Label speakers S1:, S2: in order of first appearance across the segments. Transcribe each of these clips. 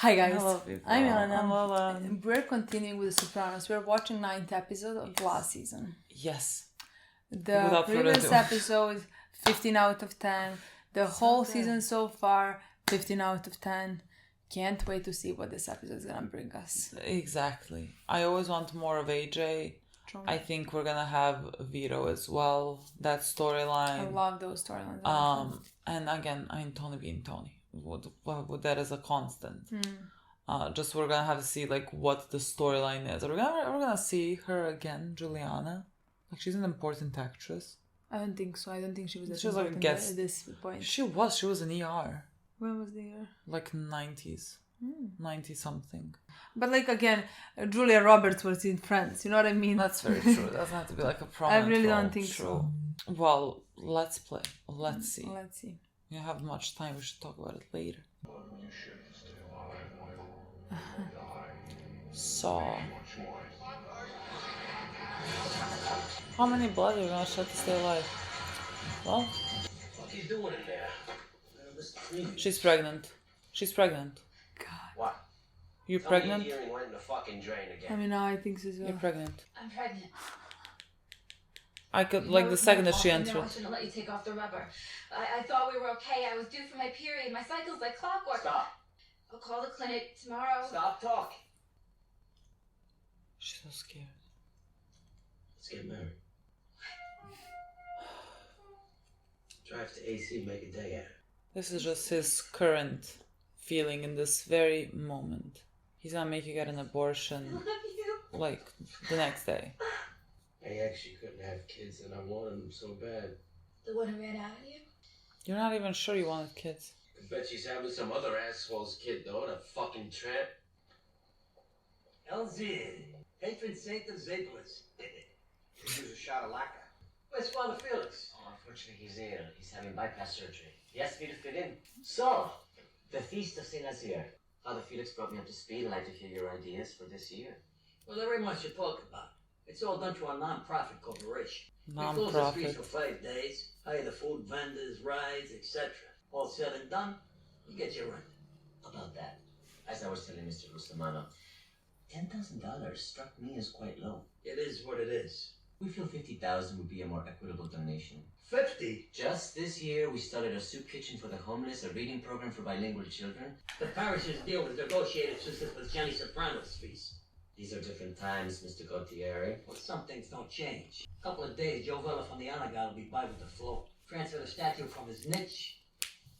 S1: Hi guys,
S2: Hello, people.
S1: I'm Milena.
S2: I'm Lola.
S1: We're continuing with The Sopranos. We're watching 9th episode of last season.
S2: Yes.
S1: The
S2: Without further
S1: previous
S2: ado.
S1: episode, 15 out of 10. The whole
S2: good.
S1: season so far, 15 out of 10. Can't wait to see what this episode is gonna bring us.
S2: Exactly. I always want more of AJ.
S1: True.
S2: I think we're gonna have Vito as well. That
S1: I
S2: storyline.
S1: love those storylines.
S2: And again, I'm Tony being Tony. That is a constant. Just we're gonna have to see like what the storyline is. We're gonna see her again, Juliana. Like she's an important actress.
S1: I don't think so. I don't think she was
S2: She was like a guest
S1: at this point.
S2: She was an ER.
S1: When was the year?
S2: Like 90s. 90 something.
S1: But like again, Julia Roberts was in Friends. You know what I mean?
S2: That's very true. It doesn't have to be like a prominent
S1: I really
S2: role.
S1: don't think so.
S2: Well, let's play. Let's see.
S1: Let's see.
S2: We don't have much time. We should talk about it later. Saw. How many blood are you gonna shed to stay alive? Well,
S3: What are you doing in there?
S2: she's pregnant. She's pregnant.
S1: God.
S3: What?
S2: You're
S3: Tell me
S2: pregnant?
S3: your hearing went in the fucking drain
S1: I
S3: again.
S1: mean, now I think so as well.
S2: You're pregnant.
S4: I'm pregnant.
S2: I could, like, the second that she
S4: No,
S2: entered.
S4: I shouldn't let you take off the rubber. I thought we were okay. I was due for my period. My cycle's like clockwork.
S3: Stop.
S4: I'll call the clinic tomorrow.
S3: Stop talking.
S2: She's so scared.
S3: Let's get married. Drive to AC, make a day out of it.
S2: This is just his current feeling in this very moment. He's gonna make you get an
S4: I
S2: abortion,
S4: love you.
S2: like, the next day.
S3: I actually couldn't have kids and I wanted them so bad.
S4: The one who ran out of you?
S2: You're not even sure you wanted kids.
S3: I bet she's having some other asshole's kid though, that fucking tramp.
S5: LZ, patron saint of Zapolis.
S6: Here's a shot of lacquer.
S5: Where's Father Felix?
S6: Oh, unfortunately, he's ill. He's having bypass surgery. He asked me to fit in. So, the Feast of Saint Nazaire. Father Felix brought me up to speed. I'd like to hear your ideas for this year.
S5: Well, there ain't much to talk about. It's all done through a non-profit corporation. We close the streets for
S2: Non-profit.
S5: 5 days, hire the food vendors, rides, etc. All said and done, you get your rent.
S6: About that, as I was telling Mr. Rustamano, $10,000 struck me as quite low.
S5: It is what it is.
S6: We feel $50,000 would be a more equitable donation.
S5: 50?
S6: Just this year, we started a soup kitchen for the homeless, a reading program for bilingual children.
S5: The parish's deal with the negotiated system was Janice Sopranos' fees.
S6: These are different times, Mr. Gautieri.
S5: Well, some things don't change. Couple of days, Joe Vella from the honor guard will be by with the float. Transfer the statue from his niche,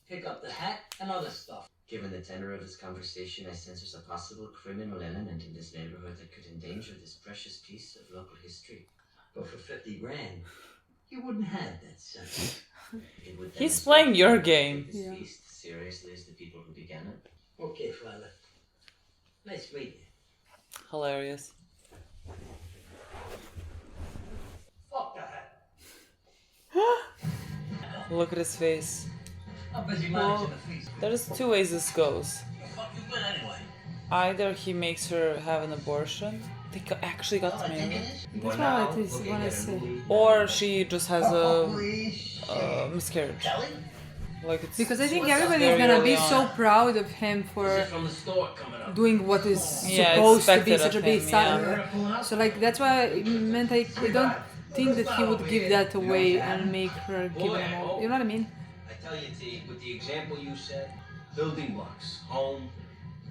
S5: pick up the hat, and other stuff.
S6: Given the tenor of this conversation, I sense there's a possible criminal element in this neighborhood that could endanger this precious piece of local history.
S5: But for 50 grand, you wouldn't have that sense.
S6: It would
S2: He's
S6: demonstrate
S2: playing your
S6: that
S2: game.
S6: This
S1: Yeah.
S6: feast seriously as the people who began it.
S5: Okay, Father. Nice meeting you.
S2: Hilarious.
S5: Fuck the hat.
S2: Look at his face.
S5: I'm busy managing the feast.
S2: There's two ways this goes.
S5: The fuck you been anyway?
S2: Either he makes her have an abortion, they actually got married,
S1: That's what I want to say.
S2: or she just has a miscarriage. Like it's
S1: Because I think
S2: it's
S1: everybody is
S2: very
S1: gonna
S2: early
S1: be
S2: on.
S1: so proud of him for
S3: From the store coming up.
S1: doing what is
S2: Yeah,
S1: supposed to be
S2: expected
S1: such a
S2: of
S1: big
S2: him,
S1: son. So like that's why it meant I don't think that he would give that away and make her give him all. You know what I mean?
S3: I tell you, T, with the example you said, building blocks, home,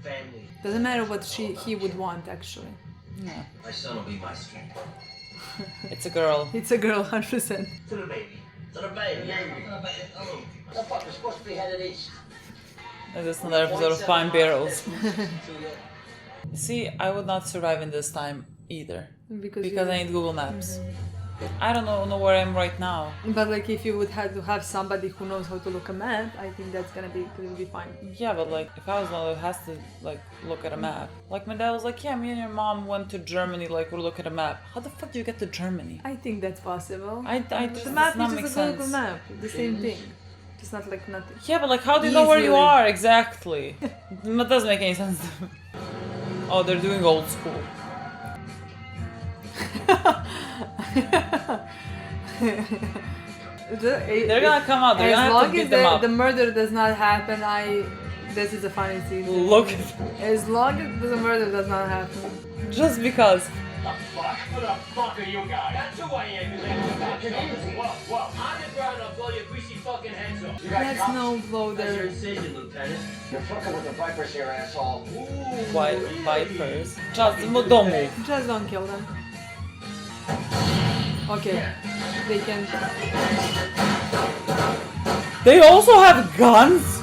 S3: family.
S1: Doesn't matter what he would want actually.
S2: No,
S3: My son will be my strength.
S2: it's a girl.
S1: It's a girl, 100%.
S3: To the baby. To the baby. Oh.
S6: The fuck, we're supposed to be headed east.
S2: This is another episode of Pine Barrels.
S3: To
S2: See, I would not survive in this time either.
S1: Because
S2: Because I need Google Maps. I don't know where I am right now.
S1: But like if you would have to have somebody who knows how to look a map, I think that's gonna be fine.
S2: Yeah, but like if I was one that has to like look at a map. Like my dad was like, yeah, me and your mom went to Germany, like we'll look at a map. How the fuck do you get to Germany?
S1: I think that's possible.
S2: I
S1: But
S2: just
S1: the map
S2: does not
S1: is
S2: make
S1: just a Google
S2: sense.
S1: map, the same thing. Just not like nothing.
S2: Yeah, but like how do you know where you
S1: Easily.
S2: are exactly? That doesn't make any sense to me. Oh, they're doing old school.
S1: They're
S2: They're gonna come out. They're
S1: as
S2: gonna have
S1: long
S2: to beat
S1: as
S2: them up.
S1: the murder does not happen, This is the funny scene.
S2: Look at
S1: As long as the murder does not happen.
S2: just because.
S3: The fuck? Who the fuck are you guys? That's who I am, you little Whoa, whoa. I'm the ground, I'll blow your greasy fucking heads off.
S1: Let's no blow
S3: That's your
S1: there.
S3: decision, Lieutenant.
S6: You're fucking with the Vipers here, asshole.
S2: Why vipers? Just don't move.
S1: Just don't kill them. Okay. They can.
S2: They also have guns?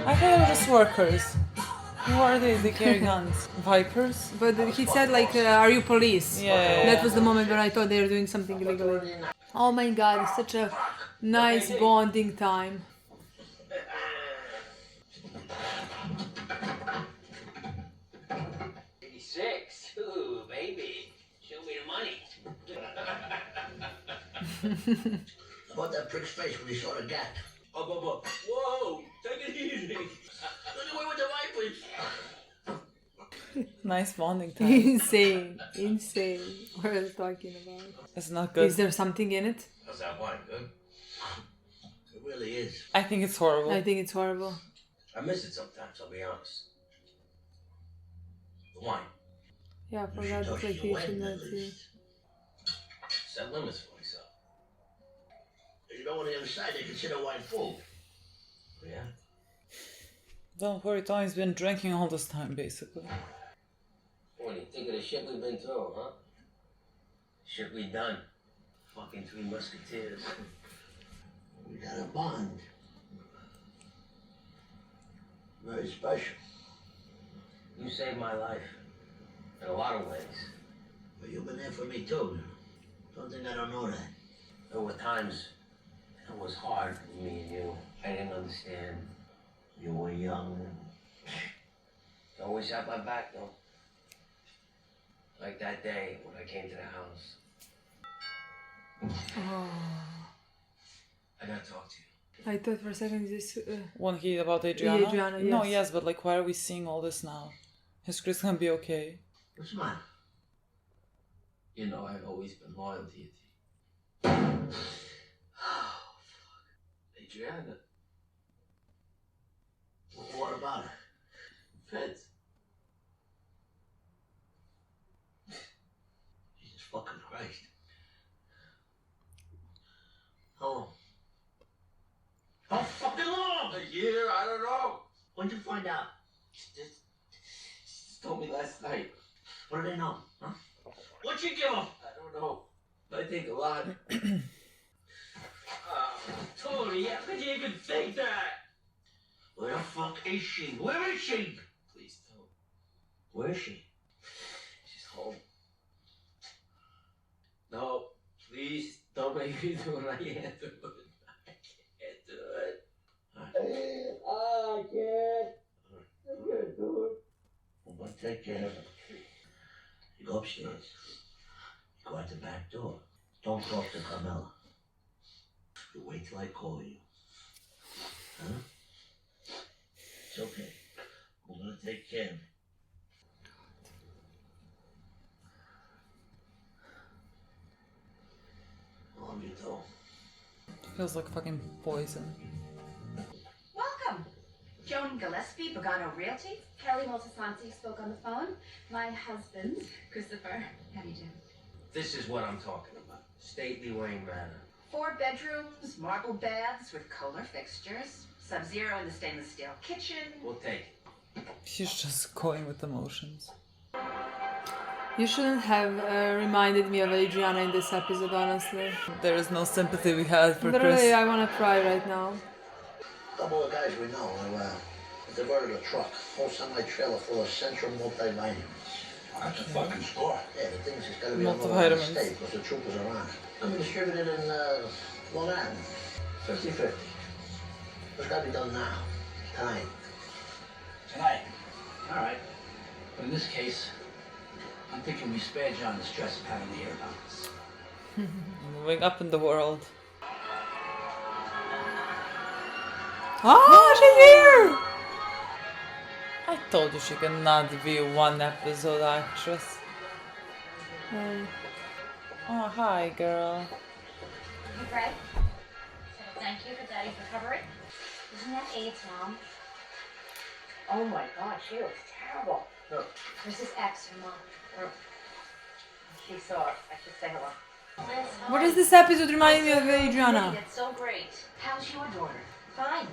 S2: I thought they were just workers. Who are they? They carry guns. Vipers?
S1: But he said like, are you police?
S2: Yeah.
S1: That was the moment when I thought they were doing something illegally. Oh my god, it's such a nice bonding time.
S3: Six. Ooh, baby. Show me the money.
S7: About that prick's face when he saw the gat.
S3: Whoa, take it easy.
S7: Run away with the vipers.
S2: Nice bonding time.
S1: Insane. Insane. What are you talking about?
S2: It's not good.
S1: Is there something in it?
S3: How's that wine? Good?
S7: It really is.
S2: I think it's horrible.
S1: I think it's horrible.
S3: I miss it sometimes, I'll be honest. The wine.
S1: Yeah, I forgot
S7: Touch
S1: that like
S7: the
S1: you
S7: wine,
S1: should
S7: at
S1: not see.
S7: least.
S3: Set limits for myself.
S7: You know, on the other side, they consider wine full.
S3: Yeah?
S2: Don't worry, Tony's been drinking all this time, basically.
S3: What do you think of the shit we've been through, huh? Shit we done. Fucking three musketeers.
S7: We got a bond. Very special.
S3: You saved my life. In a lot of ways.
S7: But you've been there for me too. Don't think I don't know that.
S3: There were times it was hard for me and you. I didn't understand.
S7: You were young.
S3: You always had my back, though. Like that day when I came to the house.
S1: Oh.
S3: I gotta talk to you.
S1: I thought for a second this.
S2: One he about Adriana?
S1: Adriana,
S2: No,
S1: yes.
S2: yes, but like, why are we seeing all this now? Is Chris gonna be okay?
S7: What's the matter?
S3: You know I've always been loyal to you, T. Adriana.
S7: What about it?
S3: Feds.
S7: Jesus fucking Christ. How long? How fucking long?
S3: A year? I don't know.
S7: When'd you find out?
S3: Just told me last night.
S7: What do they know? Huh?
S3: What'd you give them? I don't know. I think a lot. Tony, how could you even think that?
S7: Where the fuck is she? Where is she?
S3: Please don't.
S7: Where is she?
S3: She's home. No, please don't make me do it. I can't do it. I can't do it. I can't. I can't do it.
S7: Well, take care of it. You go upstairs. You go out the back door. Don't talk to Carmela. You wait till I call you. Huh? It's okay. We're gonna take care of it. Love you, though.
S2: Feels like fucking poison.
S8: Welcome. Joan Gillespie, Bogano Realty. Kelly Moltisanti spoke on the phone. My husband, Christopher. How do you do?
S3: This is what I'm talking about. Stately Wayne Manor.
S8: 4 bedrooms, marble baths with Kohler fixtures. Sub-zero in the stainless steel kitchen.
S3: We'll take it.
S2: She's just going with emotions.
S1: You shouldn't have reminded me of Adriana in this episode, honestly.
S2: There is no sympathy we had for
S1: Literally,
S2: Chris.
S1: I wanna cry right now.
S7: A couple of guys we know diverted a truck, whole semi-trailer full of Central multivitamins. That's a fucking score. Yeah, the thing's just gotta be on the
S2: Multivitamins.
S7: state because the troopers are on it. Gonna be distributed in Long Island. 50-50. It's gotta be done now. Tonight.
S5: Tonight. All right. But in this case, I'm thinking we spare John the stress of having to hear about this.
S2: Moving up in the world.
S1: Oh, she's here!
S2: I told you she cannot be one episode actress. Oh, hi, girl.
S8: Hey, Fred. Thank you for Daddy's recovery. Isn't that AIDS, Mom? Oh my God, she looks terrible.
S3: No.
S8: Chris's ex, her mom. She saw it. I should say hello. Liz,
S1: What is this episode reminding me of, Adriana?
S8: That's so great. How's your daughter? Fine.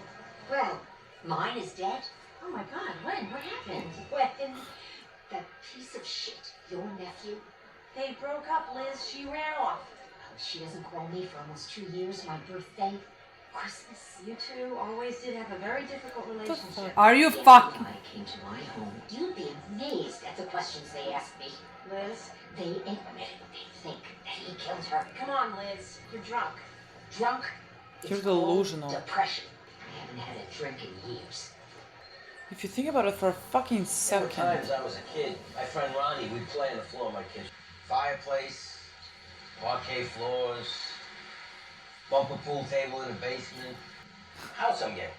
S8: Well, mine is dead. Oh my God, when? What happened? When? That piece of shit, your nephew. They broke up, Liz. She ran off. Oh, she doesn't call me for almost 2 years. My birthday, Christmas. You two always did have a very difficult relationship.
S1: Are you
S8: If
S1: fucking?
S8: I came to my home, you'd be amazed at the questions they asked me. Liz, they admit they think that he killed her. Come on, Liz. You're drunk. Drunk?
S2: You're
S8: It's called
S2: delusional.
S8: depression. I haven't had a drink in years.
S2: If you think about it for a fucking
S3: There were
S2: second.
S3: times I was a kid. My friend Ronnie, we'd play on the floor of my kitchen. Fireplace, parquet floors, bumper pool table in the basement. House I'm getting.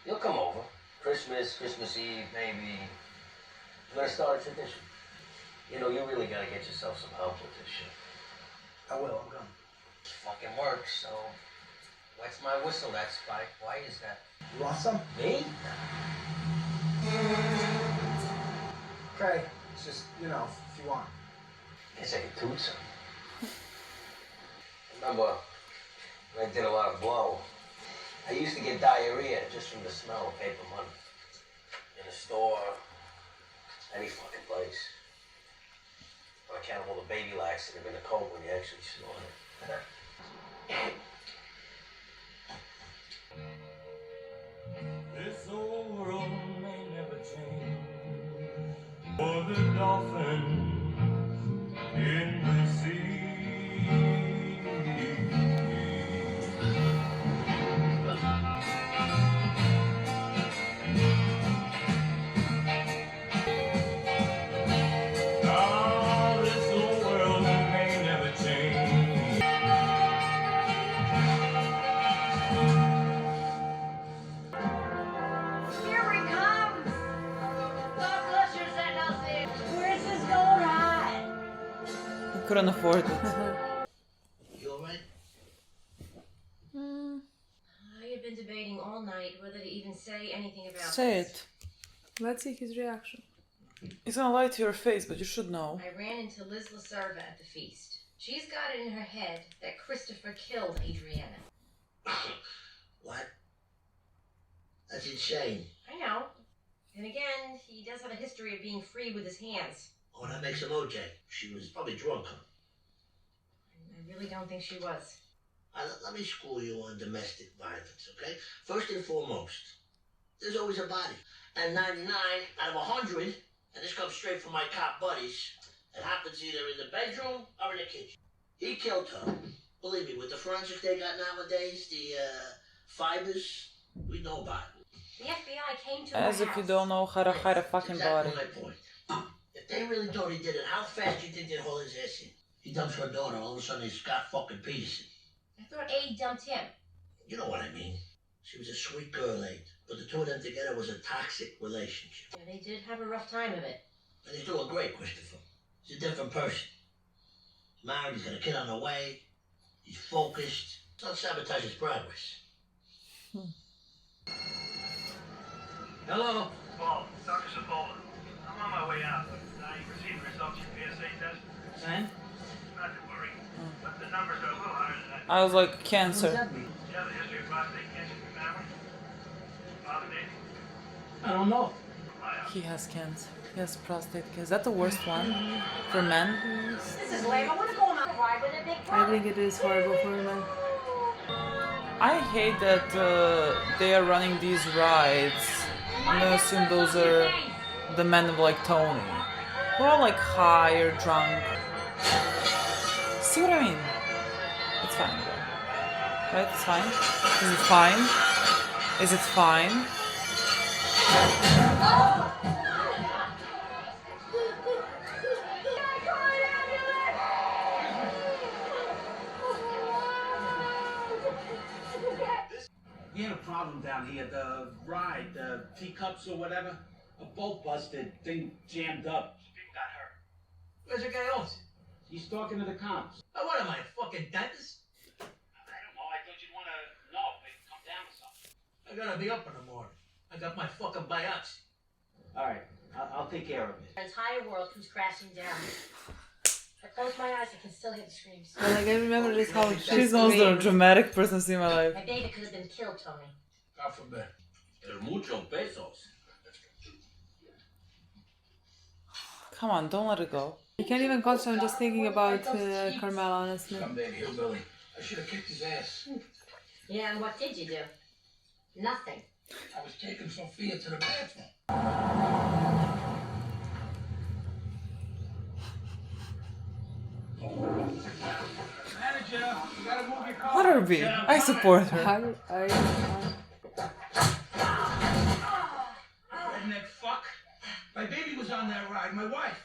S3: You'll come over. Christmas, Christmas Eve, maybe. I'm gonna start a tradition. You know, you really gotta get yourself some help with this shit.
S7: I will, I'm coming.
S3: It fucking works, so what's my whistle, that spike? Why is that?
S7: You want some?
S3: Me?
S7: Okay, it's just, you know, if you want.
S3: Guess I could toot some. Remember when I did a lot of blow? I used to get diarrhea just from the smell of paper money. In a store, any fucking place. I can't hold a baby laxative in a coat when you actually snort it.
S9: This old world may never change for the dolphins in the sea. Ah, this old world may never change.
S8: Here he comes! God bless your sentences. Where's this going on?
S2: I couldn't afford it.
S7: You alright?
S10: I have been debating all night whether to even say anything about
S2: Say
S10: this.
S2: it.
S1: Let's see his reaction.
S2: It's gonna lie to your face, but you should know.
S10: I ran into Liz Lacerva at the feast. She's got it in her head that Christopher killed Adriana.
S7: What? That's insane.
S10: I know. And again, he does have a history of being free with his hands.
S7: Oh, that makes him OJ. She was probably drunk, huh?
S10: I really don't think she was.
S7: Let me school you on domestic violence, okay? First and foremost, there's always a body. And 99 out of 100, and this comes straight from my cop buddies, it happens either in the bedroom or in the kitchen. He killed her. Believe me, with the forensics they got nowadays, the fibers, we know about it.
S10: The FBI came to
S2: As
S10: her
S2: if you
S10: house.
S2: don't know how to hide a fucking body.
S7: Exactly my point. If they really thought he did it, how fast do you think they'd haul his ass in? He dumps her daughter, all of a sudden he's Scott fucking Peterson.
S10: I thought A dumped him.
S7: You know what I mean. She was a sweet girl, Aid. But the two of them together was a toxic relationship.
S10: Yeah, they did have a rough time of it.
S7: And he's doing great, Christopher. He's a different person. He's married, he's got a kid on the way. He's focused. Don't sabotage his progress.
S3: Hello?
S9: Paul, Dr. Sopranos. I'm on my way out. I received results from the PSA test.
S3: And?
S9: Not to worry, but the numbers are a little higher than that.
S2: I was like, cancer.
S3: mean?
S9: You have a history of prostate cancer in your family? Father Dave?
S3: I don't know.
S2: He has cancer. He has prostate cancer. Is that the worst one for men?
S8: This is lame. I want to go on a ride with a big
S1: I
S8: brother.
S1: think it is horrible for women.
S2: I hate that they are running these rides. I'm gonna assume those are the men of like Tony. We're all like high or drunk. See what I mean? It's fine. Right? It's fine? Is it fine? Is it fine?
S11: We had a problem down here, the ride, the teacups or whatever. A boat busted, thing jammed up. People got hurt.
S3: Where's the guy else?
S11: He's talking to the cops.
S5: Oh, what am I, a fucking dentist?
S11: I don't know. I thought you'd want to know if they come down with something.
S5: I gotta be up in the morning. I got my fucking biopsy.
S11: All right. I'll take care of it.
S10: The entire world comes crashing down. If I close my eyes, I can still hear the screams.
S1: But like I remember just how
S2: She's also a dramatic person in my life.
S10: My baby could have been killed, Tony.
S11: God forbid.
S3: El mucho pesos.
S2: Come on, don't let it go.
S1: You can't even concentrate on just thinking about Carmel, honestly.
S7: Someday hillbilly. I should have kicked his ass.
S10: Yeah, and what did you do? Nothing.
S7: I was taking Sophia to the bathroom.
S11: Manager, you gotta move your car.
S2: Let her be. I support her.
S11: Redneck fuck. My baby was on that ride, my wife.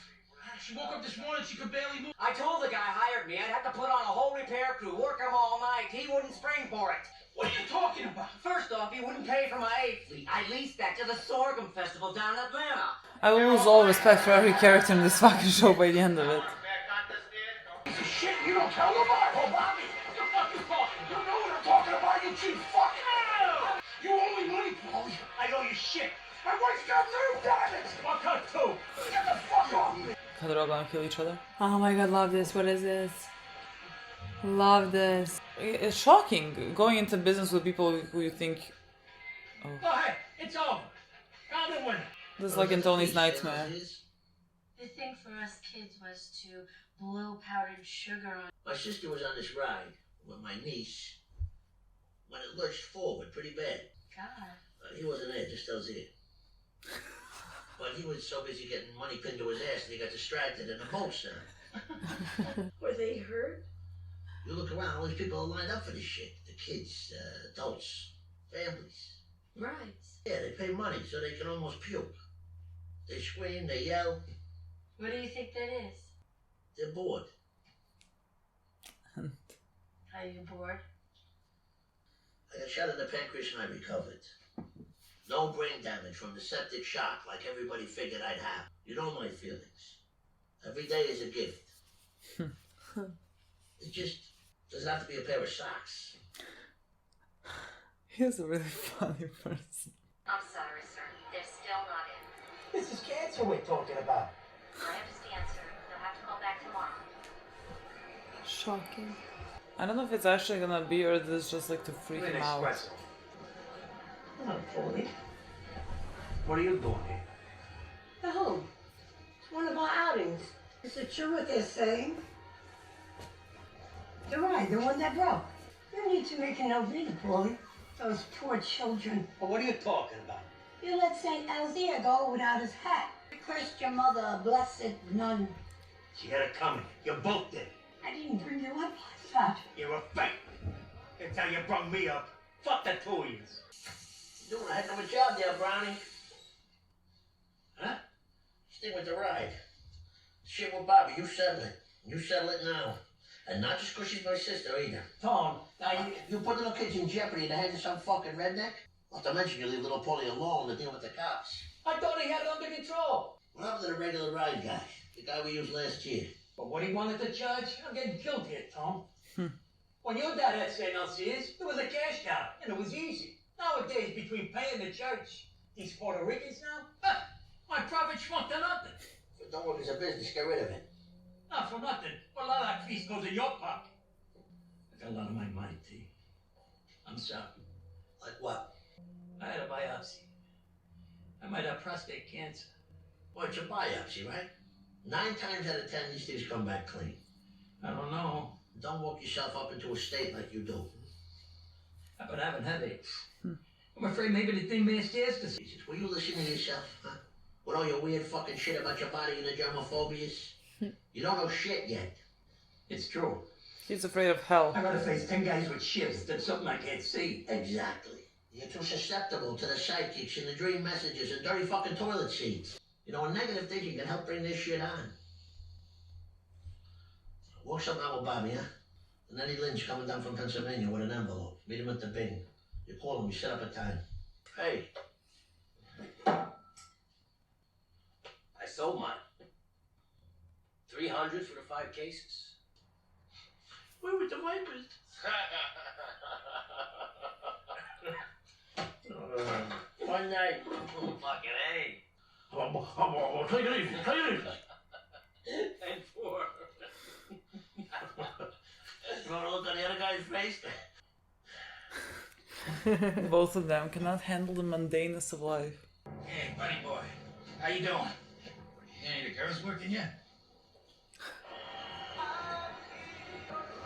S11: She woke up this morning, she could barely move.
S6: I told the guy hired me I'd have to put on a whole repair crew, work him all night. He wouldn't spring for it.
S11: What are you talking about?
S6: First off, he wouldn't pay for my aid fleet. I leased that to the Sorghum Festival down in Atlanta.
S2: I will lose all respect for every character in this fucking show by the end of it.
S7: Shit, you don't tell nobody. Oh, Bobby,
S11: What the fuck you talking
S7: you know what I'm talking about, you cheap fuck. You owe me money, Paulie.
S11: I owe you shit.
S7: My wife's got nerve damage.
S11: Fuck her too.
S7: Get the fuck off me.
S2: They're all gonna kill each other.
S1: Oh my god, love this. What is this? Love this.
S2: It's shocking going into business with people who you think. Oh,
S11: Go ahead, it's over. Count the winner.
S2: this is like in Tony's nightmare.
S10: The thing for us kids was to blow powdered sugar on.
S7: My sister was on this ride with my niece when it lurched forward pretty bad.
S10: God.
S7: He wasn't there, just those here. But he was so busy getting money pinned to his ass that he got distracted in the boat center.
S8: Were they hurt?
S7: You look around, all these people are lined up for this shit. The kids, adults, families.
S8: Right.
S7: Yeah, they pay money so they can almost puke. They scream, they yell,
S10: What do you think that is?
S7: they're bored.
S10: Are you bored?
S7: I got shot in the pancreas and I recovered. No brain damage from the septic shock like everybody figured I'd have. You know my feelings. Every day is a gift. It just doesn't have to be a pair of socks.
S2: He's a really funny person.
S10: I'm sorry, sir. They're still not in.
S5: This is cancer we're talking about.
S10: I understand, sir. They'll have to call back tomorrow.
S1: Shocking.
S2: I don't know if it's actually gonna be or this is just like to freak him out.
S5: Hello, Paulie. What are you doing here?
S8: The home. It's one of our outings. Is it true what they're saying? The ride, the one that broke. You need to make a note reader, Paulie. Those poor children.
S5: Well, what are you talking about?
S8: You let St. Alzire go without his hat. Cursed your mother, a blessed nun.
S5: She had it coming. You both did.
S8: I didn't bring you up like that.
S5: You're a fake. Until you brought me up. Fuck the two of you.
S7: You're doing a heck of a job there, Brownie.
S5: Huh?
S7: Stick with the ride. Shit with Bobby, you settle it. You settle it now. And not just 'cause she's my sister either.
S5: Tom,
S7: You put little kids in jeopardy in the hands of some fucking redneck? Not to mention you leave little Paulie alone to deal with the cops.
S5: I thought he had it under control.
S7: What happened to the regular ride guy? The guy we used last year?
S5: But what he wanted to judge, I'm getting killed here, Tom. When your dad had St. Alcides, there was a cash cow, and it was easy. Nowadays, between paying the church, these Puerto Ricans now, my profit shrunk to nothing.
S7: If don't work as a business, get rid of it.
S5: Not for nothing. Well, a lot of that feast goes in your pocket. I got a lot of my money, T. I'm sorry.
S7: Like what?
S5: I had a biopsy. I might have prostate cancer.
S7: Well, it's a biopsy, right? 9 times out of 10, these things come back clean.
S5: I don't know.
S7: Don't work yourself up into a state like you do.
S5: I've been having headaches. I'm afraid maybe the thing may stairs to see.
S7: Jesus, will you listen to yourself, huh? With all your weird fucking shit about your body and the germophobias? You don't know shit yet.
S5: It's true.
S2: He's afraid of hell.
S5: I gotta face 10 guys with shivs. That's something I can't see.
S7: Exactly. You're too susceptible to the psychics and the dream messages and dirty fucking toilet seats. You know, a negative thinking can help bring this shit on. Work something out with Bobby, huh? And Eddie Lynn's coming down from Pennsylvania with an envelope. Meet him at the Bing. You call him, you set up a time. Hey.
S6: I sold mine.
S3: $300 for the 5 cases.
S11: Where were the wipers?
S3: One night. Fucking A.
S11: Take it easy. Take it easy.
S3: And 4.
S7: You want to look at the other guy's face?
S2: Both of them cannot handle the mundaneness of life.
S11: Hey, buddy boy. How you doing? Any of the girls working yet?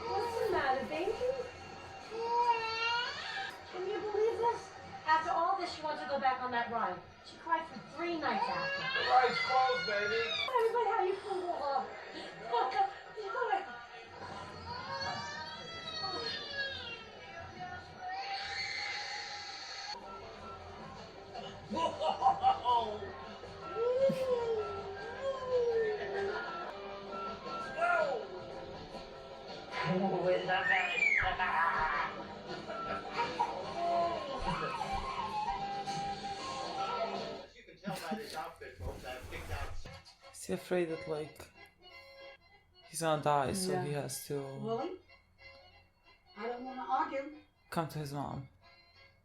S8: What's the matter, baby? Can you believe this? After all this, she wants to go back on that ride. She cried for 3 nights after.
S3: The ride's closed, baby.
S8: Everybody, how you pull off?
S3: Whoa!
S7: With the
S6: You can tell by this outfit, folks, I've picked out.
S2: Is he afraid that like he's gonna die, so
S1: Yeah.
S2: he has to
S12: Willie? I don't want to argue.
S2: come to his mom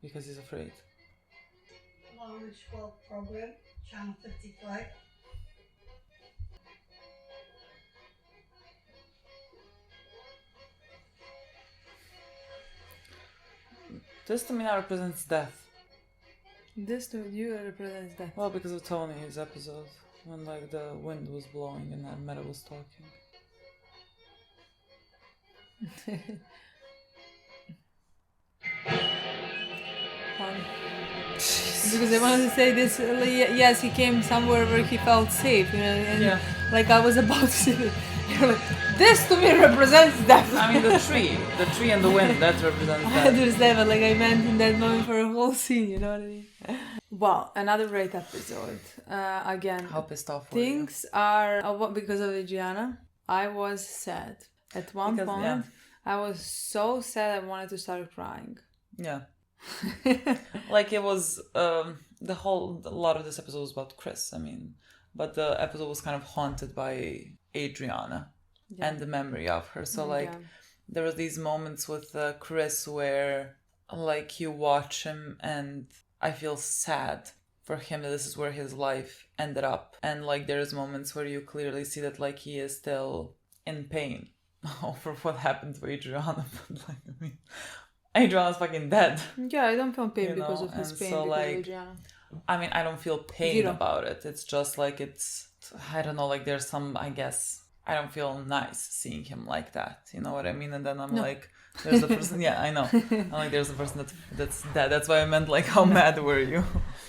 S2: because he's afraid.
S12: Longridge 12 program, channel 55.
S2: This to me now represents death.
S1: This to you represents that.
S2: Well, because of Tony's episode when like the wind was blowing and then Meta was talking.
S1: Funny. Because I wanted to say this, yes, he came somewhere where he felt safe, you know, and
S2: Yeah.
S1: like I was about to say, you're like, this to me represents death.
S2: I mean the tree and the wind, that represents
S1: I
S2: death.
S1: understand, but like I meant in that moment for a whole scene, you know what I mean? Wow, another great episode. Again,
S2: How pissed off were you?
S1: things are because of Adriana. I was sad at one
S2: Because,
S1: point.
S2: yeah.
S1: I was so sad I wanted to start crying.
S2: Yeah. Like it was a lot of this episode was about Chris, I mean, but the episode was kind of haunted by Adriana and the memory of her. So like there was these moments with Chris where like you watch him and I feel sad for him that this is where his life ended up, and like there's moments where you clearly see that like he is still in pain over what happened to Adriana. But like I mean, Adriana's fucking dead.
S1: Yeah, I don't feel pain
S2: You
S1: because
S2: know,
S1: of his
S2: and
S1: pain
S2: so,
S1: because
S2: like,
S1: of Adriana.
S2: I mean, I don't feel pain
S1: Zero.
S2: about it. It's just like I don't know, like there's some, I guess, I don't feel nice seeing him like that. You know what I mean? And then I'm like, there's the person, yeah, I know. I'm like, there's the person that's dead. That's why I meant like, how mad were you?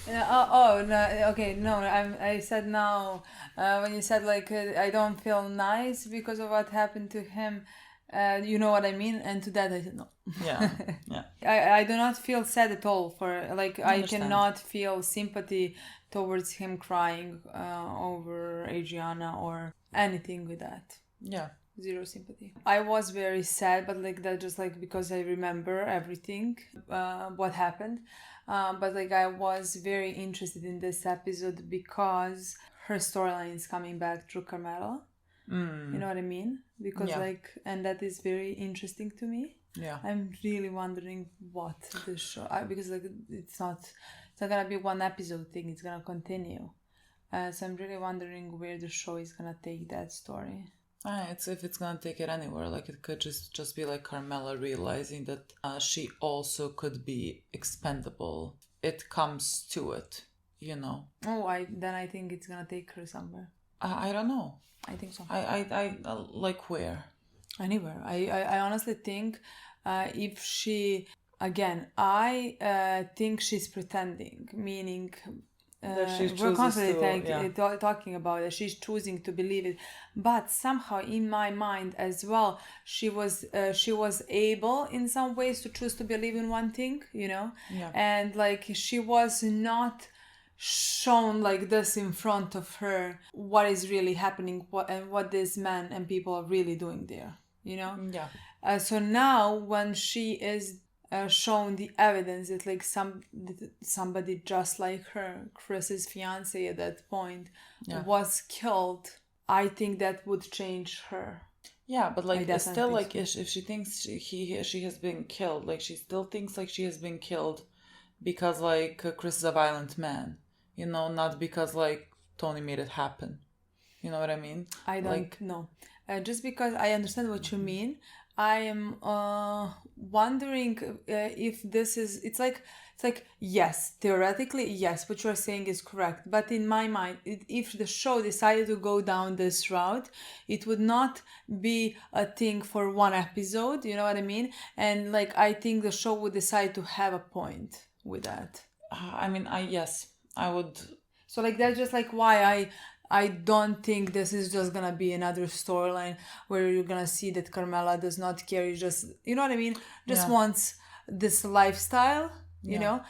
S1: No, okay, no, I said no. When you said like, I don't feel nice because of what happened to him, you know what I mean? And to that I said no.
S2: Yeah, yeah.
S1: I do not feel sad at all for like I
S2: understand.
S1: cannot feel sympathy towards him crying over Adriana or anything with that.
S2: Yeah.
S1: Zero sympathy. I was very sad, but like that just like because I remember everything what happened. But like I was very interested in this episode because her storyline is coming back through Carmela. You know what I mean? Because like, and that is very interesting to me.
S2: Yeah.
S1: I'm really wondering what the show, because like it's not gonna be one episode thing. It's gonna continue. So I'm really wondering where the show is gonna take that story.
S2: It's if it's gonna take it anywhere. Like it could just be like Carmela realizing that she also could be expendable. It comes to it, you know.
S1: Oh, I think it's gonna take her somewhere.
S2: I don't know.
S1: I think so.
S2: I like where?
S1: Anywhere. I honestly think if she again, I think she's pretending, meaning. We're constantly talking about it. She's choosing to believe it, but somehow in my mind as well, she was able in some ways to choose to believe in one thing, you know, and like she was not shown like this in front of her what is really happening, what this man and people are really doing there, you know. So now when she is shown the evidence that like somebody just like her, Chris's fiance at that point, was killed I think that would change her.
S2: Yeah, but like it's still like if she thinks she has been killed, like she still thinks like she has been killed because like Chris is a violent man, you know, not because like Tony made it happen. You know what I mean?
S1: I don't know. Just because I understand what you mean, I am wondering if this is. It's like yes, theoretically yes, what you're saying is correct. But in my mind, if the show decided to go down this route, it would not be a thing for one episode. You know what I mean? And like I think the show would decide to have a point with that.
S2: I mean, I would.
S1: So like that's just like why I don't think this is just gonna be another storyline where you're gonna see that Carmela does not care. You just, you know what I mean? Just wants this lifestyle. You know,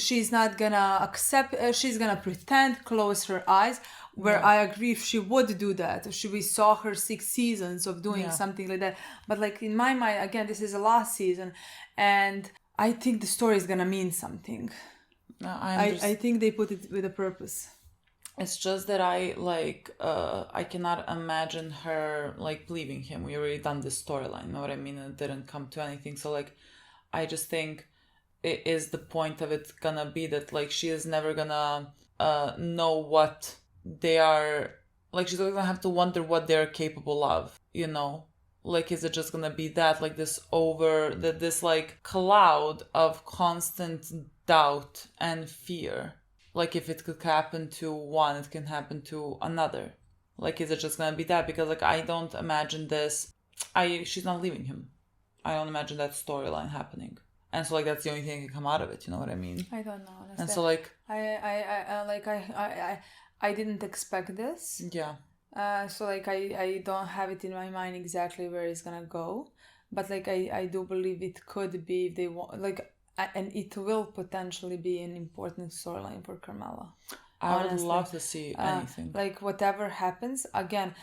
S1: she's not gonna accept. She's gonna pretend, close her eyes. Where I agree, if she would do that, we saw her 6 seasons of doing something like that. But like in my mind, again, this is the last season, and I think the story is gonna mean something. I think they put it with a purpose.
S2: It's just that I cannot imagine her like leaving him. We already done this storyline, you know what I mean? It didn't come to anything. So like, I just think it is the point of it gonna be that like she is never gonna know what they are, like she's gonna have to wonder what they're capable of, you know? Like, is it just gonna be that, like this like cloud of constant doubt and fear? Like, if it could happen to one, it can happen to another. Like, is it just gonna be that? Because, like, I don't imagine this. She's not leaving him. I don't imagine that storyline happening. And so, like, that's the only thing that can come out of it. You know what I mean?
S1: I don't know. Honestly.
S2: And so, like,
S1: I didn't expect this.
S2: Yeah.
S1: So, like, I don't have it in my mind exactly where it's gonna go, but like, I do believe it could be if they want, like. And it will potentially be an important storyline for Carmela.
S2: I would love to see anything.
S1: Like whatever happens, again,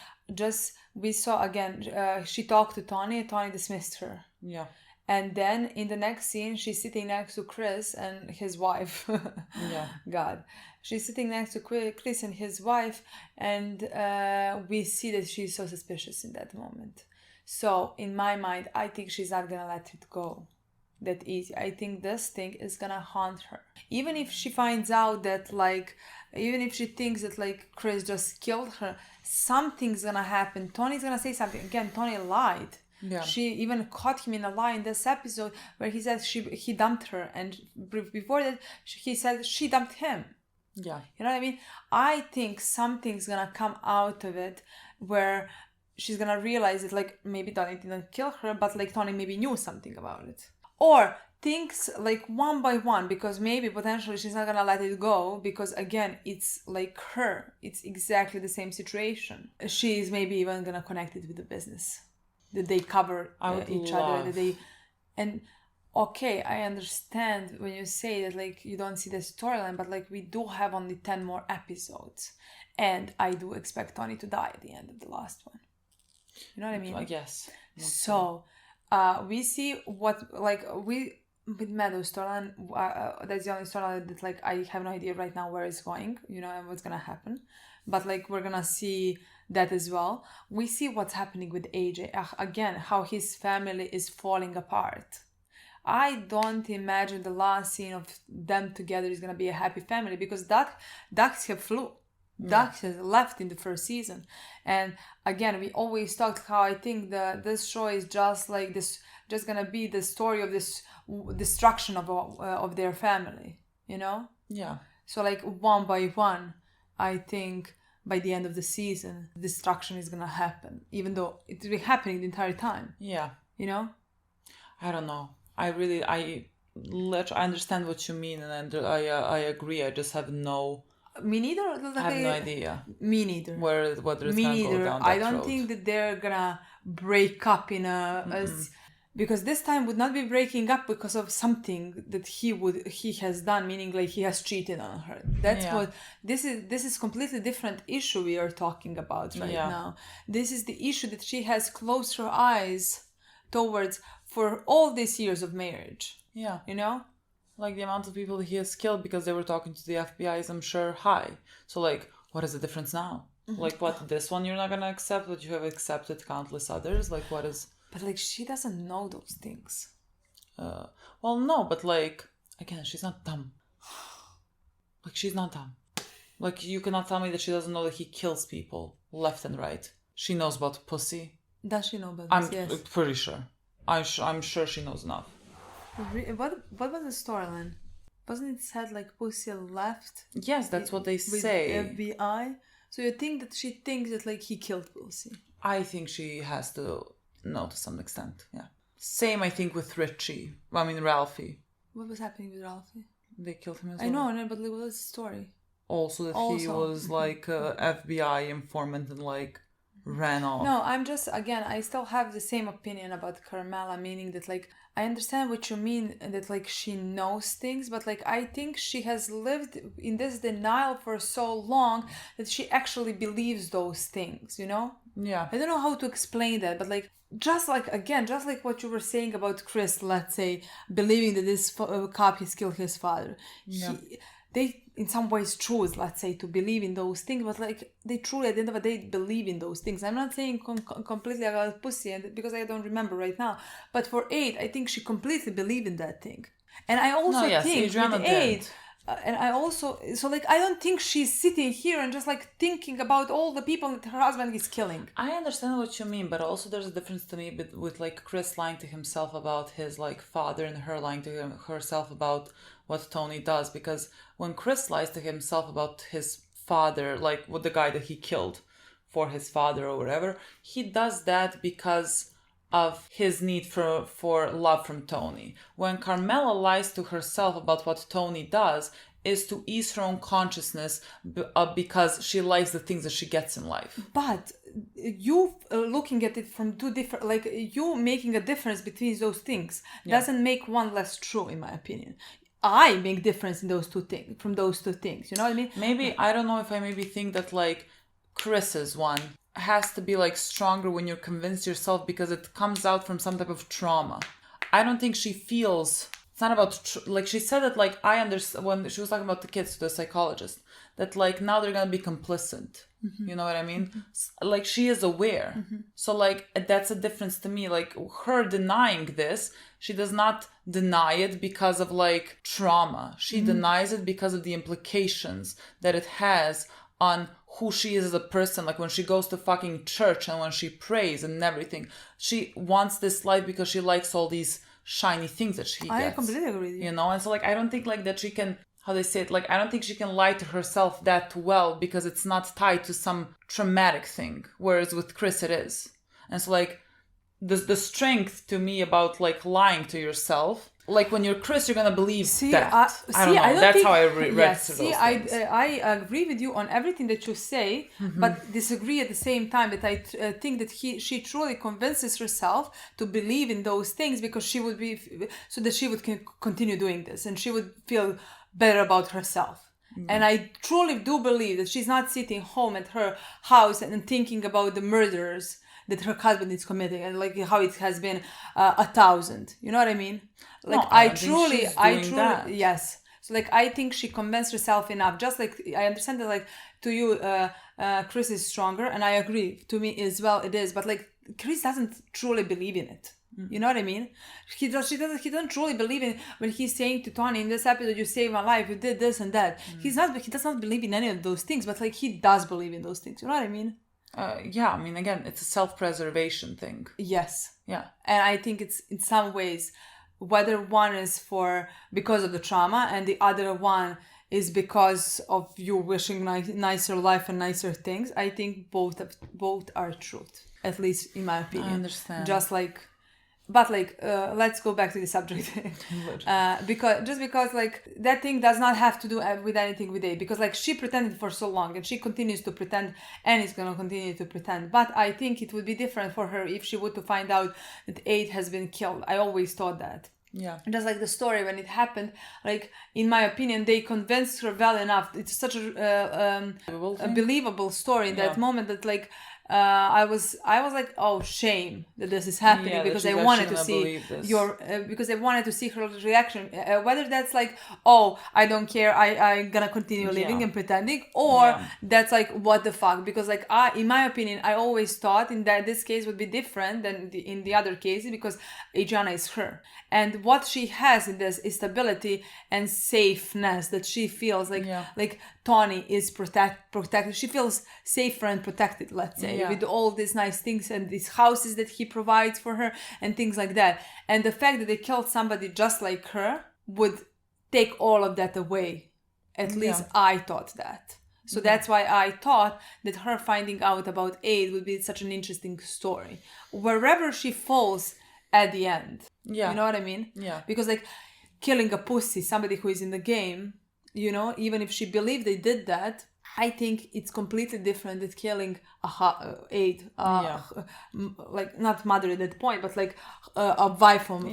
S1: we saw again, she talked to Tony dismissed her.
S2: Yeah.
S1: And then in the next scene, she's sitting next to Chris and his wife.
S2: Yeah.
S1: God. She's sitting next to Chris and his wife, and we see that she's so suspicious in that moment. So in my mind, I think she's not gonna let it go that easy. I think this thing is gonna haunt her. Even if she finds out that like, even if she thinks that like Chris just killed her, something's gonna happen. Tony's gonna say something. Again, Tony lied.
S2: Yeah.
S1: She even caught him in a lie in this episode where he said he dumped her, and before that he said she dumped him.
S2: Yeah.
S1: You know what I mean? I think something's gonna come out of it where she's gonna realize that like maybe Tony didn't kill her, but like Tony maybe knew something about it. Or things like one by one, because maybe potentially she's not gonna let it go because again, it's like her. It's exactly the same situation. She's maybe even gonna connect it with the business. That they cover each other. And okay, I understand when you say that like you don't see the storyline, but like we do have only 10 more episodes. And I do expect Tony to die at the end of the last one. You know what I mean?
S2: I guess.
S1: So... we see what like we with Meadow's storyline. That's the only storyline that like I have no idea right now where it's going, you know, and what's gonna happen. But like we're gonna see that as well. We see what's happening with AJ again, how his family is falling apart. I don't imagine the last scene of them together is gonna be a happy family because ducks have flew. Ducks has left in the first season, and again we always talked how I think this show is just like this, just gonna be the story of this destruction of their family, you know?
S2: Yeah.
S1: So like one by one, I think by the end of the season, destruction is gonna happen, even though it's been happening the entire time.
S2: Yeah.
S1: You know?
S2: I don't know. I understand what you mean, and I agree. I just have no.
S1: Me neither.
S2: I have no idea.
S1: Me neither.
S2: Whether it's gonna go down that
S1: I don't
S2: road.
S1: think that they're gonna break up in because this time would not be breaking up because of something that he has done, meaning like he has cheated on her. That's what this is completely different issue we are talking about right now. This is the issue that she has closed her eyes towards for all these years of marriage.
S2: Yeah.
S1: You know?
S2: Like the amount of people he has killed because they were talking to the FBI is, I'm sure, high. So like, what is the difference now? Like what, this one you're not gonna accept, but you have accepted countless others? Like what is...
S1: But like she doesn't know those things.
S2: Well, no, but like, again, she's not dumb. Like she's not dumb. Like you cannot tell me that she doesn't know that he kills people left and right. She knows about pussy.
S1: Does she know about
S2: I'm
S1: this? Yes.
S2: pretty sure. I'm sure she knows enough.
S1: What was the storyline? Wasn't it said like pussy left?
S2: Yes, that's what they say.
S1: With FBI. So you think that she thinks that like he killed pussy?
S2: I think she has to know to some extent. Yeah. Same, I think, with Ralphie.
S1: What was happening with Ralphie?
S2: They killed him as well.
S1: I know, no, but like, what was the story?
S2: Also that he was like a FBI informant and like ran off.
S1: No, I still have the same opinion about Carmela, meaning that like I understand what you mean, that like she knows things, but like I think she has lived in this denial for so long that she actually believes those things, you know?
S2: Yeah.
S1: I don't know how to explain that, but like just like what you were saying about Chris, let's say, believing that this cop has killed his father.
S2: Yeah.
S1: They in some ways choose, let's say, to believe in those things, but like they truly at the end of the day believe in those things. I'm not saying completely about pussy, and because I don't remember right now, but for 8, I think she completely believed in that thing. And I also think
S2: Adriana
S1: with 8, and I also, so like I don't think she's sitting here and just like thinking about all the people that her husband is killing.
S2: I understand what you mean, but also there's a difference to me with like Chris lying to himself about his like father and her lying to herself about what Tony does, because when Chris lies to himself about his father, like with the guy that he killed for his father or whatever, he does that because of his need for love from Tony. When Carmela lies to herself about what Tony does, is to ease her own consciousness because she likes the things that she gets in life.
S1: But you looking at it from 2 different, like you making a difference between those things doesn't make one less true, in my opinion. I make difference in those 2 things, from those 2 things, you know what I mean?
S2: Maybe, I don't know if I maybe think that like Chris's one has to be like stronger when you're convinced yourself because it comes out from some type of trauma. I don't think she feels, it's not about, like she said that like I understand when she was talking about the kids to the psychologist, that like now they're gonna be complicit. Mm-hmm. You know what I mean? Mm-hmm. Like she is aware. Mm-hmm. So like that's a difference to me. Like her denying this, she does not deny it because of like trauma. She denies it because of the implications that it has on who she is as a person. Like when she goes to fucking church and when she prays and everything, she wants this life because she likes all these shiny things that she gets.
S1: I completely agree with you.
S2: You know, and so like I don't think like that she can, how they say it, like I don't think she can lie to herself that well because it's not tied to some traumatic thing, whereas with Chris it is. And so like the strength to me about like lying to yourself, like when you're Chris, you're gonna believe that. I don't know. That's how I read those things.
S1: I agree with you on everything that you say, but disagree at the same time that I think that she truly convinces herself to believe in those things because she would be, so that she would continue doing this and she would feel better about herself. And I truly do believe that she's not sitting home at her house and thinking about the murders that her husband is committing and like how it has been 1,000. You know what I mean? Like
S2: no, I truly,
S1: yes. So like I think she convinced herself enough. Just like I understand that like to you, Chris is stronger, and I agree. To me as well, it is. But like Chris doesn't truly believe in it. You know what I mean? He doesn't truly believe in when he's saying to Tony, in this episode you saved my life, you did this and that. He does not believe in any of those things, but like he does believe in those things. You know what I mean?
S2: Yeah, I mean, again, it's a self-preservation thing.
S1: Yes.
S2: Yeah.
S1: And I think it's in some ways, whether one is because of the trauma and the other one is because of you wishing nicer life and nicer things, I think both are truth, at least in my opinion.
S2: I understand.
S1: But let's go back to the subject. because like that thing does not have to do with anything with A, because like she pretended for so long and she continues to pretend and is going to continue to pretend. But I think it would be different for her if she were to find out that 8 has been killed. I always thought that.
S2: Yeah.
S1: Just like the story when it happened, like in my opinion, they convinced her well enough. It's such a believable story in that moment that like I was like, oh, shame that this is happening, because I wanted to see because I wanted to see her reaction, whether that's like, oh, I don't care, I'm gonna continue living and pretending, or that's like, what the fuck, because like in my opinion, I always thought this case would be different than in the other cases, because Adriana is her, and what she has in this is stability and safeness, that she feels like Tony is protected. She feels safer and protected, let's say, with all these nice things and these houses that he provides for her and things like that. And the fact that they killed somebody just like her would take all of that away. At least I thought that. So that's why I thought that her finding out about Aid would be such an interesting story. Wherever she falls at the end. Yeah. You know what I mean? Yeah. Because like killing a pussy, somebody who is in the game, you know, even if she believed they did that, I think it's completely different than killing Aid, like not mother at that point, but like a wife of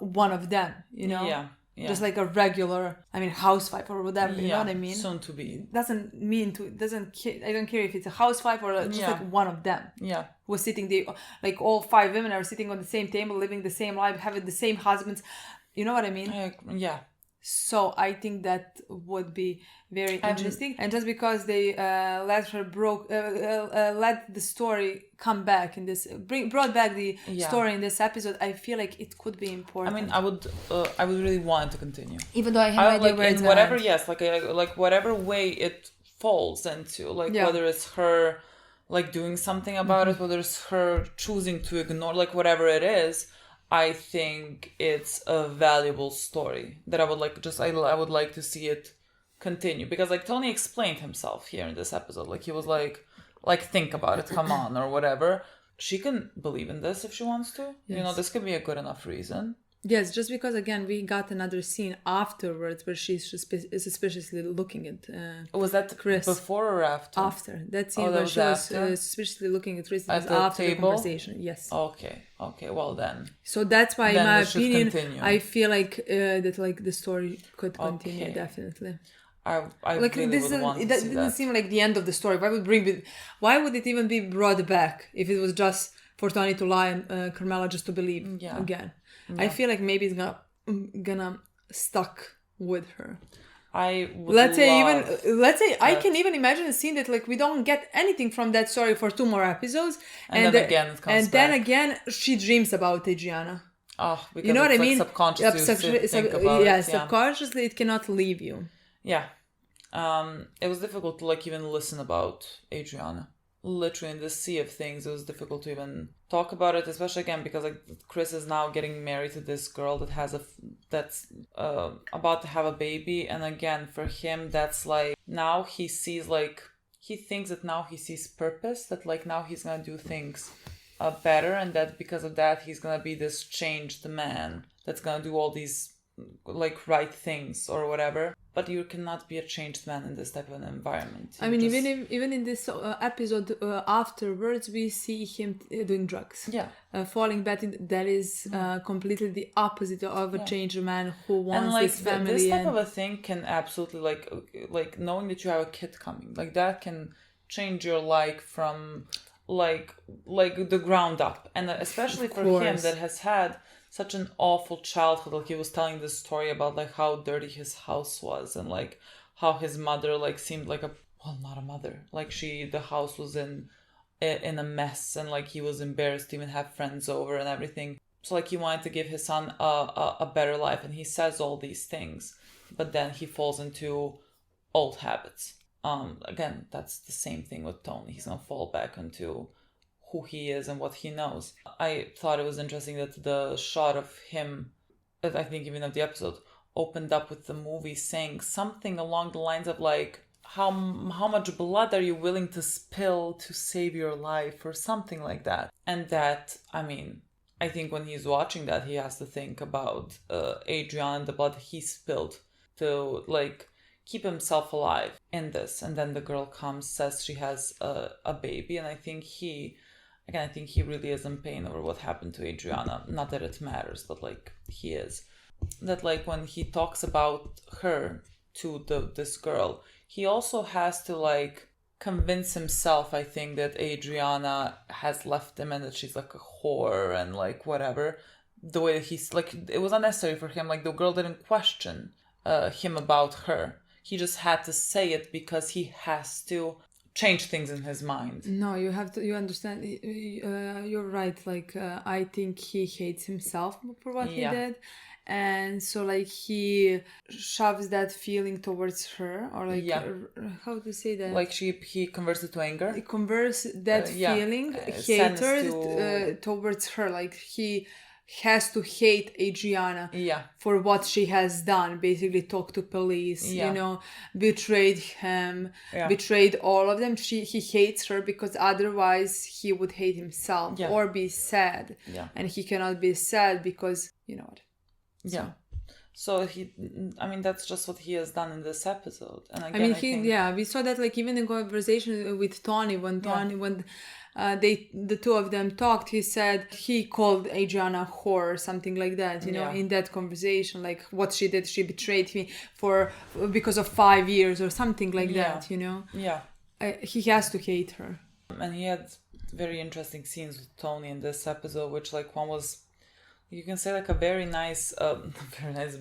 S1: one of them, you know? Yeah. Yeah. Just like a regular, housewife or whatever, you know what I mean?
S2: Soon to be.
S1: I don't care if it's a housewife or just like one of them. Yeah. Who's sitting there, like all 5 women are sitting on the same table, living the same life, having the same husbands. You know what I mean? Yeah. So I think that would be very interesting. And just because they let the story come back in this, brought back the story in this episode, I feel like it could be important.
S2: I would really want it to continue.
S1: Even though I have no idea where it's going.
S2: Whatever, like whatever way it falls into, like whether it's her like doing something about it, whether it's her choosing to ignore, like whatever it is. I think it's a valuable story that I would like to see it continue, because like Tony explained himself here in this episode, like he was like think about it, come on, or whatever. She can believe in this if she wants to. Yes. You know, this could be a good enough reason.
S1: Yes, just because again we got another scene afterwards where she's suspiciously looking at
S2: was that Chris before or after?
S1: After that scene where she was suspiciously looking at Chris at the after table? The conversation. Yes.
S2: Okay. Well then.
S1: So that's why, in my opinion, I feel like that like the story could continue definitely.
S2: I like really would want to see that. It
S1: didn't seem like the end of the story. Why would it even be brought back if it was just for Tony to lie and Carmela just to believe again? Yeah. I feel like maybe it's gonna stuck with her. I can even imagine a scene that like we don't get anything from that story for 2 more episodes, and then again it comes back. Then again she dreams about Adriana.
S2: Oh, because
S1: you know what I mean?
S2: Subconsciously think about it.
S1: Subconsciously it cannot leave you.
S2: Yeah, it was difficult to like even listen about Adriana. Literally in this sea of things, it was difficult to even talk about it, especially again because like Chris is now getting married to this girl that's about to have a baby, and again for him that's like now he sees like he thinks that now he sees purpose, that like now he's gonna do things better, and that because of that he's gonna be this changed man that's gonna do all these like right things or whatever. But you cannot be a changed man in this type of an environment.
S1: Even in this episode afterwards, we see him doing drugs. Yeah. Falling back that is completely the opposite of a changed man who wants this family.
S2: This type of a thing can absolutely like knowing that you have a kid coming, like that can change your life from like the ground up, and especially for him that has had such an awful childhood. Like he was telling this story about like how dirty his house was, and like how his mother like seemed like not a mother. Like the house was in a mess, and like he was embarrassed to even have friends over and everything. So like he wanted to give his son a better life, and he says all these things, but then he falls into old habits. Again, that's the same thing with Tony. He's gonna fall back into who he is and what he knows. I thought it was interesting that the shot of him, I think even of the episode, opened up with the movie saying something along the lines of like, how much blood are you willing to spill to save your life, or something like that. And that, I think when he's watching that, he has to think about Adriana and the blood he spilled to like keep himself alive in this. And then the girl comes, says she has a baby, and I think he really is in pain over what happened to Adriana. Not that it matters, but like he is. That like when he talks about her to this girl, he also has to like convince himself, I think, that Adriana has left him and that she's like a whore and like whatever. The way that he's like, it was unnecessary for him. Like the girl didn't question him about her. He just had to say it because he has to change things in his mind.
S1: No, you have to. You understand. You're right. Like I think he hates himself for what he did. And so like he shoves that feeling towards her, or like how to say that,
S2: like he converts it to anger.
S1: He converts that feeling hatred towards her. Like he has to hate Adriana for what she has done, basically talk to police, you know, betrayed him, betrayed all of them. He hates her because otherwise he would hate himself or be sad, and he cannot be sad because you know what.
S2: So that's just what he has done in this episode. And again,
S1: I think we saw that like even in conversation with Tony when the two of them talked, he said he called Adriana a whore or something like that, you know, in that conversation, like what she did, she betrayed me because of 5 years or something like that, you know. He has to hate her.
S2: And he had very interesting scenes with Tony in this episode, which like one was, you can say, like a very nice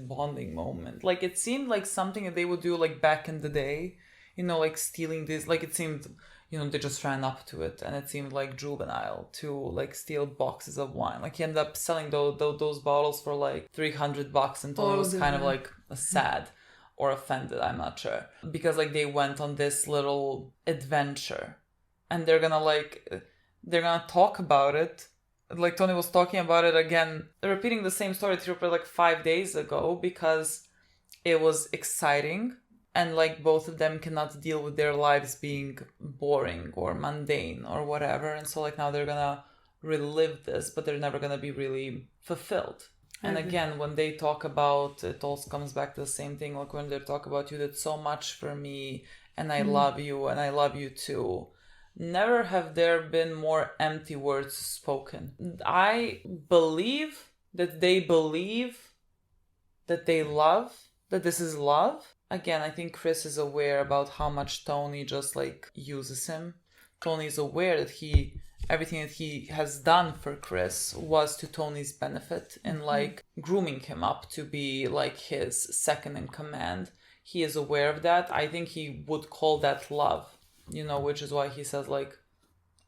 S2: bonding moment. Like it seemed like something that they would do like back in the day, you know, like stealing this. Like it seemed, you know, they just ran up to it, and it seemed like juvenile to like steal boxes of wine. Like he ended up selling those bottles for like $300, and Tony was kind of like sad or offended. I'm not sure, because like they went on this little adventure, and they're gonna talk about it. Like Tony was talking about it again, repeating the same story like 5 days ago, because it was exciting, and like both of them cannot deal with their lives being boring or mundane or whatever, and so like now they're gonna relive this, but they're never gonna be really fulfilled. And again, when they talk about it, also comes back to the same thing. Like when they talk about, you did so much for me, and I love you, and I love you too. Never have there been more empty words spoken. I believe that they believe that they love, that this is love. Again, I think Chris is aware about how much Tony just like uses him. Tony is aware that everything that he has done for Chris was to Tony's benefit, and like grooming him up to be like his second in command. He is aware of that. I think he would call that love. You know, which is why he says like,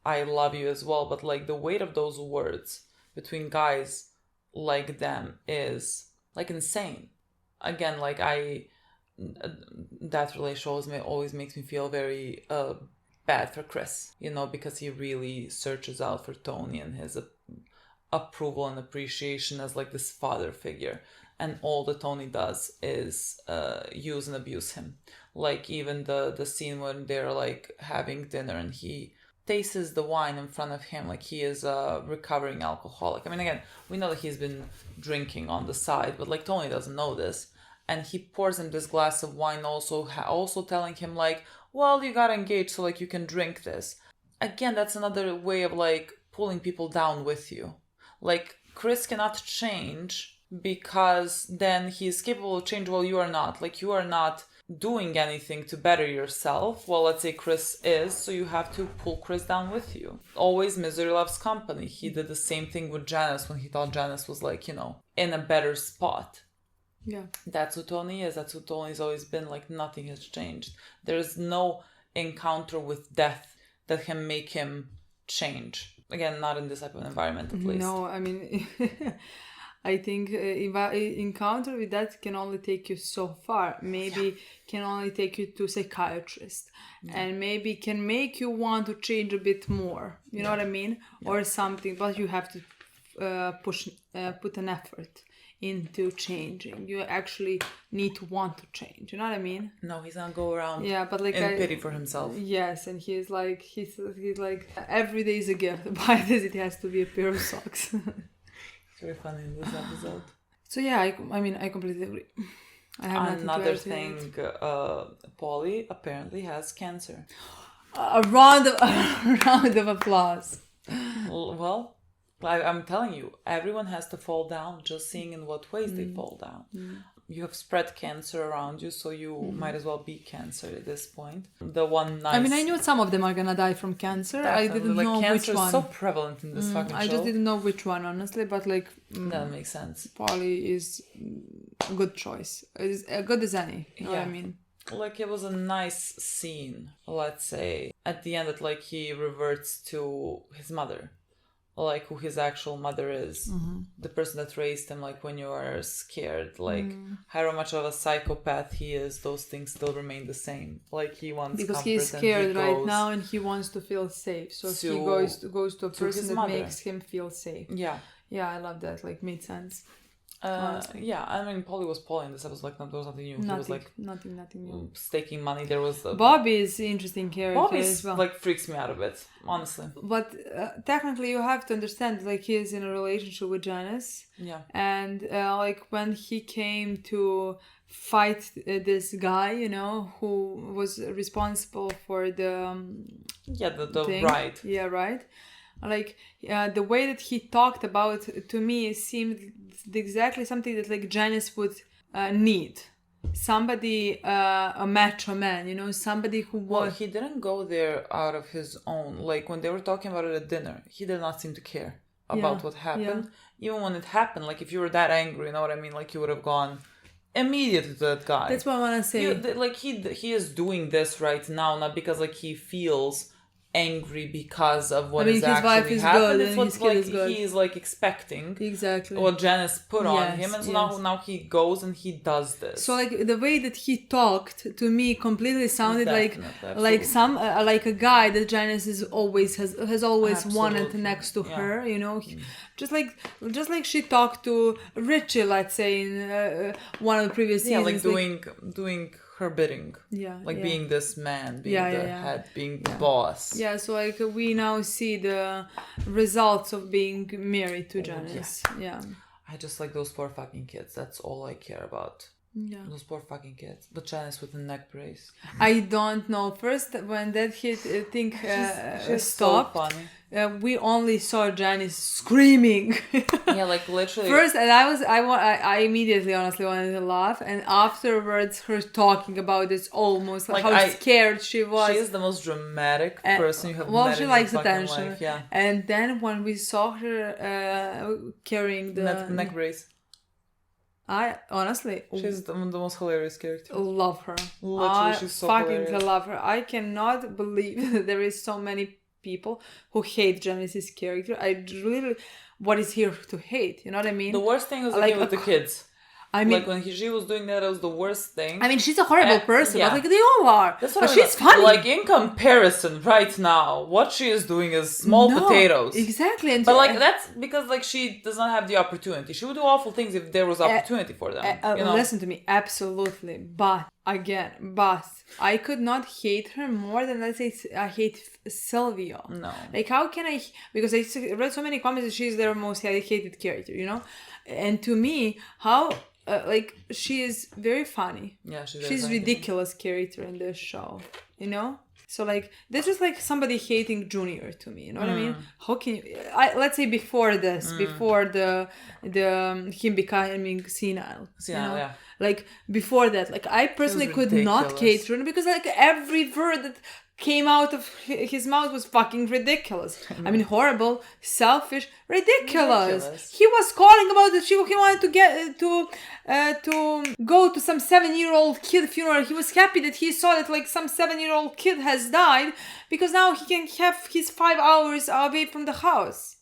S2: I love you as well. But like the weight of those words between guys like them is like insane. Again, like that relationship always makes me feel very bad for Chris, you know, because he really searches out for Tony and his approval and appreciation as like this father figure. And all that Tony does is use and abuse him. Like even the scene when they're like having dinner and he tastes the wine in front of him, like he is a recovering alcoholic. I mean, again, we know that he's been drinking on the side, but like Tony doesn't know this. And he pours him this glass of wine also telling him like, well, you got engaged so like you can drink this. Again, that's another way of like pulling people down with you. Like Chris cannot change because then he's capable of change. Well, you are not. Like you are not doing anything to better yourself. Well, let's say Chris is, so you have to pull Chris down with you. Always misery loves company. He did the same thing with Janice when he thought Janice was like, you know, in a better spot.
S1: Yeah.
S2: That's who Tony is. That's who Tony's always been. Like nothing has changed. There's no encounter with death that can make him change. Again, not in this type of environment at least.
S1: No, I mean... I think encounter with that can only take you so far. Maybe can only take you to psychiatrist, and maybe can make you want to change a bit more. You know what I mean, or something. But you have to put an effort into changing. You actually need to want to change. You know what I mean?
S2: No, he's not go around.
S1: Yeah, but like
S2: in pity for himself.
S1: Yes, and he's like every day is a gift. By this, it has to be a pair of socks.
S2: Very funny in this episode.
S1: So yeah, I mean, I completely agree. I have
S2: another thing. Polly apparently has cancer.
S1: A round of applause.
S2: Well, I'm telling you, everyone has to fall down, just seeing in what ways they fall down. You have spread cancer around you, so you might as well be cancer at this point. The one nice...
S1: I mean, I knew some of them are gonna die from cancer.
S2: Definitely.
S1: I didn't know
S2: cancer
S1: which one.
S2: Is so prevalent in this fucking show.
S1: I just didn't know which one, honestly, but like...
S2: that makes sense.
S1: Polly is a good choice. It's as good as any, you know what I mean?
S2: Like, it was a nice scene, let's say. At the end, that, like, he reverts to his mother. Like, who his actual mother is. The person that raised him, like, when you are scared. Like, however much of a psychopath he is, those things still remain the same. Like, he wants
S1: because
S2: comfort,
S1: he's scared right now and he wants to feel safe. So he goes to a person that makes him feel safe.
S2: Yeah.
S1: Yeah, I love that. Like, made sense.
S2: Yeah, I mean, Polly was Polly in this episode. Like, there was nothing new. He was like
S1: nothing new.
S2: Staking money. There was
S1: Bobby is an interesting character as well.
S2: Like, freaks me out a bit, honestly.
S1: But technically, you have to understand, like, he is in a relationship with Janice.
S2: Yeah.
S1: And like when he came to fight this guy, you know, who was responsible for the
S2: the
S1: thing.
S2: Right.
S1: Yeah, right. Like the way that he talked about to me seemed exactly something that like Janice would need. Somebody, a macho man, you know, somebody who was...
S2: Well, he didn't go there out of his own. Like, when they were talking about it at dinner, he did not seem to care about what happened. Even when it happened, like, if you were that angry, you know what I mean? Like, you would have gone immediately to that guy.
S1: That's what I want to say.
S2: Like, he is doing this right now, not because, like, he feels angry because of what is actually happened. His wife is good and his kid is good. He is like expecting
S1: exactly
S2: what Janice put on him, and so now he goes and he does this.
S1: So like the way that he talked to me completely sounded like a guy that Janice is always has always wanted next to her, you know. Just like she talked to Richie, let's say in one of the previous seasons,
S2: like doing her bidding, being this man, being the head, being the boss.
S1: Yeah, so like we now see the results of being married to Janice. Yeah.
S2: I just like those poor fucking kids. That's all I care about.
S1: Yeah.
S2: Those poor fucking kids. But Janice with the neck brace.
S1: I don't know. First, when that hit, I think
S2: she's
S1: stopped.
S2: So funny.
S1: We only saw Janice screaming.
S2: Yeah, like literally.
S1: First, and I immediately, honestly, wanted to laugh, and afterwards, her talking about this almost like how scared she was.
S2: She is the most dramatic person you have met
S1: she
S2: in
S1: likes
S2: your
S1: attention.
S2: Life, yeah.
S1: And then when we saw her carrying the
S2: neck brace.
S1: I honestly,
S2: she's the most hilarious character.
S1: Love her.
S2: Literally, she's so
S1: fucking
S2: hilarious.
S1: love her. I cannot believe that there is so many people who hate Janice's character. I really, what is here to hate? You know what I mean?
S2: The worst thing was with the kids.
S1: I mean,
S2: like when she was doing that, it was the worst thing.
S1: I mean, she's a horrible person, but like they all are. But she's funny.
S2: Like in comparison, right now, what she is doing is small potatoes.
S1: Exactly. And
S2: but like that's because like she does not have the opportunity. She would do awful things if there was opportunity for them. You know?
S1: Listen to me, absolutely. But I could not hate her more than let's say I hate Silvio.
S2: No.
S1: Like how can I? Because I read so many comments that she's their most hated character. You know, and to me, how. Like she is very funny.
S2: Yeah,
S1: she's ridiculous character in this show, you know. So like this is like somebody hating Junior to me. You know what I mean? How can you? Let's say before this, before the him becoming senile. You know?
S2: Yeah.
S1: Like before that, like I personally could not hate Junior because like every word that came out of his mouth was fucking ridiculous. I mean, horrible, selfish, ridiculous. He was calling about that he wanted to get to go to some 7-year-old kid funeral. He was happy that he saw that like some 7-year-old kid has died because now he can have his 5 hours away from the house.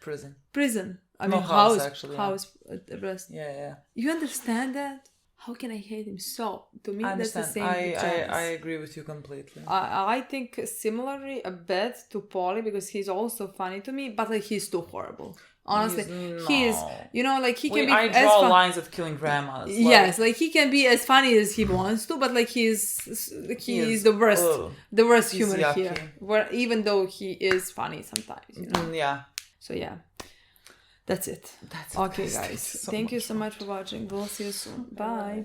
S1: Prison. I mean, house actually. House arrest.
S2: Yeah.
S1: You understand that? How can I hate him so? To me, that's the same.
S2: I agree with you completely.
S1: I think similarly a bit to Paulie because he's also funny to me, but like he's too horrible. Honestly, he is. You know, like he can be.
S2: I draw lines at killing grandmas.
S1: Yes, like he can be as funny as he wants to, but like he is the worst human here. Where even though he is funny sometimes, you know.
S2: Yeah.
S1: So yeah. That's it. Okay, guys. Thank you so much for watching. We'll see you soon. Bye.